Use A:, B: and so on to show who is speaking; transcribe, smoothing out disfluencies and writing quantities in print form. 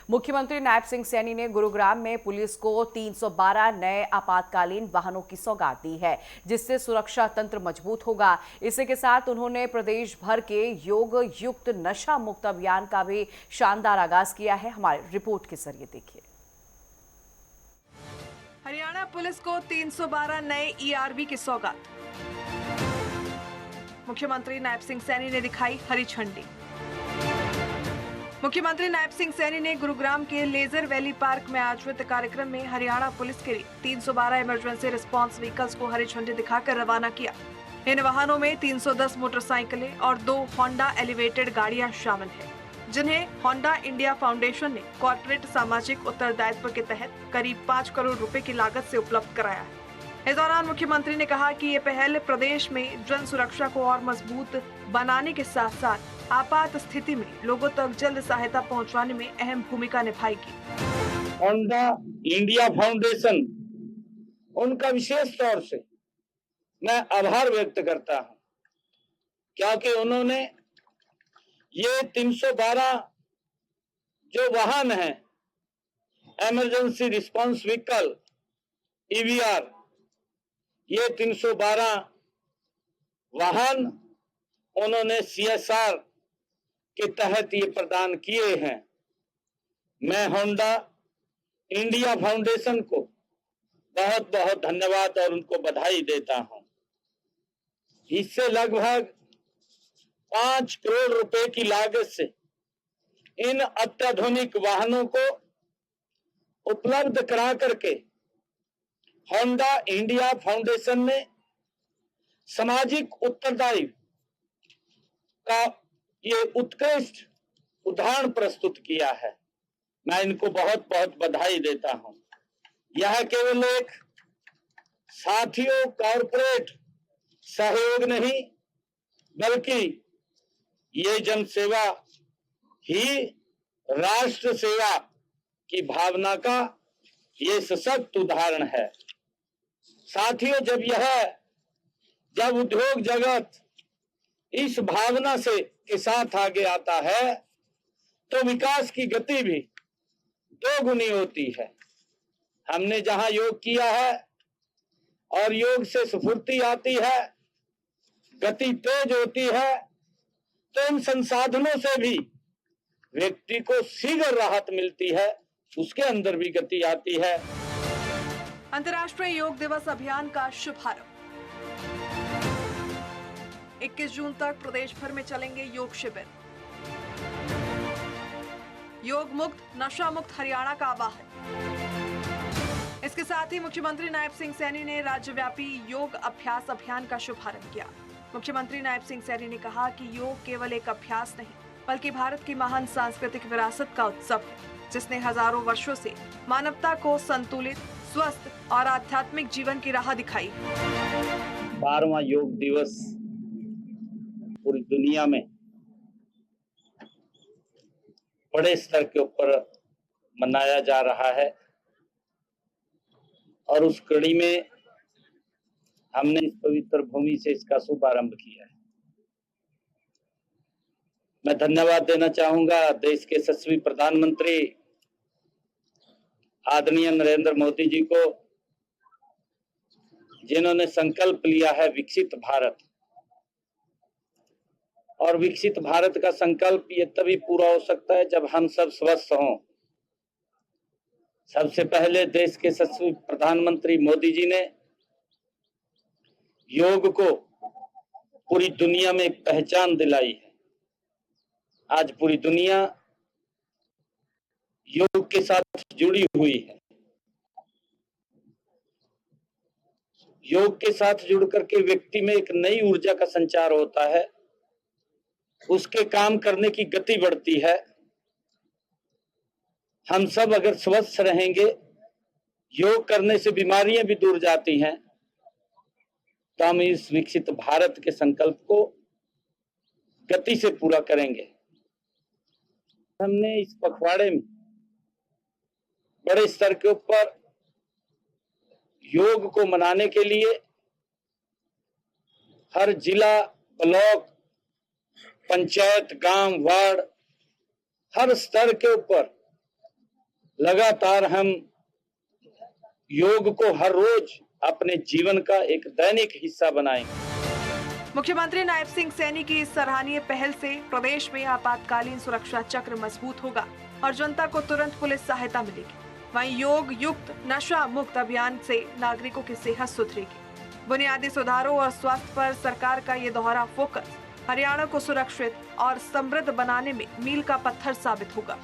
A: मुख्यमंत्री नायब सिंह सैनी ने गुरुग्राम में पुलिस को 312 नए आपातकालीन वाहनों की सौगात दी है, जिससे सुरक्षा तंत्र मजबूत होगा। इसी के साथ उन्होंने प्रदेश भर के योग युक्त नशा मुक्त अभियान का भी शानदार आगाज किया है। हमारे रिपोर्ट के जरिए देखिए।
B: हरियाणा पुलिस को 312 नए ईआरबी की सौगात। मुख्यमंत्री नायब सिंह सैनी ने दिखाई हरी झंडी। मुख्यमंत्री नायब सिंह सैनी ने गुरुग्राम के लेजर वैली पार्क में आयोजित कार्यक्रम में हरियाणा पुलिस के लिए 312 इमरजेंसी रिस्पांस व्हीकल्स को हरी झंडी दिखाकर रवाना किया। इन वाहनों में 310 मोटरसाइकिलें और 2 होंडा एलिवेटेड गाड़ियां शामिल हैं, जिन्हें होंडा इंडिया फाउंडेशन ने कॉर्पोरेट सामाजिक उत्तरदायित्व के तहत करीब 5 करोड़ रुपए की लागत से उपलब्ध कराया है। इस दौरान मुख्यमंत्री ने कहा कि ये पहल प्रदेश में जन सुरक्षा को और मजबूत बनाने के साथ साथ आपात स्थिति में लोगों तक जल्द सहायता पहुंचाने में अहम भूमिका निभाएगी।
C: होंडा इंडिया फाउंडेशन, उनका विशेष तौर से मैं आभार व्यक्त करता हूं, क्योंकि उन्होंने ये 312 जो वाहन हैं, इमरजेंसी रिस्पांस व्हीकल ईवीआर, ये 312 वाहन उन्होंने सीएसआर के तहत ये प्रदान किए हैं। मैं होंडा इंडिया फाउंडेशन को बहुत बहुत धन्यवाद और उनको बधाई देता हूं। इससे लगभग 5 करोड़ रुपए की लागत से इन अत्याधुनिक वाहनों को उपलब्ध करा करके होंडा इंडिया फाउंडेशन ने सामाजिक उत्तरदायित्व का ये उत्कृष्ट उदाहरण प्रस्तुत किया है। मैं इनको बहुत बहुत बधाई देता हूं। यह केवल एक साथियों कॉर्पोरेट सहयोग नहीं, बल्कि ये जन सेवा ही राष्ट्र सेवा की भावना का ये सशक्त उदाहरण है। साथियों, जब उद्योग जगत इस भावना से के साथ आगे आता है, तो विकास की गति भी दोगुनी होती है। हमने जहां योग किया है और योग से स्फूर्ति आती है, गति तेज होती है, तो इन संसाधनों से भी व्यक्ति को शीघ्र राहत मिलती है, उसके अंदर भी गति आती है।
B: अंतर्राष्ट्रीय योग दिवस अभियान का शुभारंभ। 21 जून तक प्रदेश भर में चलेंगे योग शिविर। योग मुक्त नशा मुक्त हरियाणा का आह्वान। इसके साथ ही मुख्यमंत्री नायब सिंह सैनी ने राज्यव्यापी योग अभ्यास अभियान का शुभारंभ किया। मुख्यमंत्री नायब सिंह सैनी ने कहा कि योग केवल एक अभ्यास नहीं, बल्कि भारत की महान सांस्कृतिक विरासत का उत्सव है, जिसने हजारों वर्षों से मानवता को संतुलित, स्वस्थ और आध्यात्मिक जीवन की राह दिखाई।
C: 12वां योग दिवस पूरी दुनिया में बड़े स्तर के ऊपर मनाया जा रहा है और उस कड़ी में हमने इस पवित्र भूमि से इसका शुभारंभ किया है। मैं धन्यवाद देना चाहूंगा देश के यशस्वी प्रधानमंत्री आदरणीय नरेंद्र मोदी जी को, जिन्होंने संकल्प लिया है विकसित भारत। और विकसित भारत का संकल्प ये तभी पूरा हो सकता है जब हम सब स्वस्थ हों। सबसे पहले देश के यशस्वी प्रधानमंत्री मोदी जी ने योग को पूरी दुनिया में एक पहचान दिलाई है। आज पूरी दुनिया योग के साथ जुड़ी हुई है। योग के साथ जुड़ करके व्यक्ति में एक नई ऊर्जा का संचार होता है, उसके काम करने की गति बढ़ती है। हम सब अगर स्वस्थ रहेंगे, योग करने से बीमारियां भी दूर जाती हैं, तो हम इस विकसित भारत के संकल्प को गति से पूरा करेंगे। हमने इस पखवाड़े में बड़े स्तर के ऊपर योग को मनाने के लिए हर जिला, ब्लॉक, पंचायत, गांव, वार्ड, हर स्तर के ऊपर लगातार हम योग को हर रोज अपने जीवन का एक दैनिक हिस्सा बनाएंगे।
B: मुख्यमंत्री नायब सिंह सैनी की इस सराहनीय पहल से प्रदेश में आपातकालीन सुरक्षा चक्र मजबूत होगा और जनता को तुरंत पुलिस सहायता मिलेगी। वहीं योग युक्त नशा मुक्त अभियान से नागरिकों की सेहत सुधरेगी। बुनियादी सुधारों और स्वास्थ्य पर सरकार का ये दोहरा फोकस हरियाणा को सुरक्षित और समृद्ध बनाने में मील का पत्थर साबित होगा।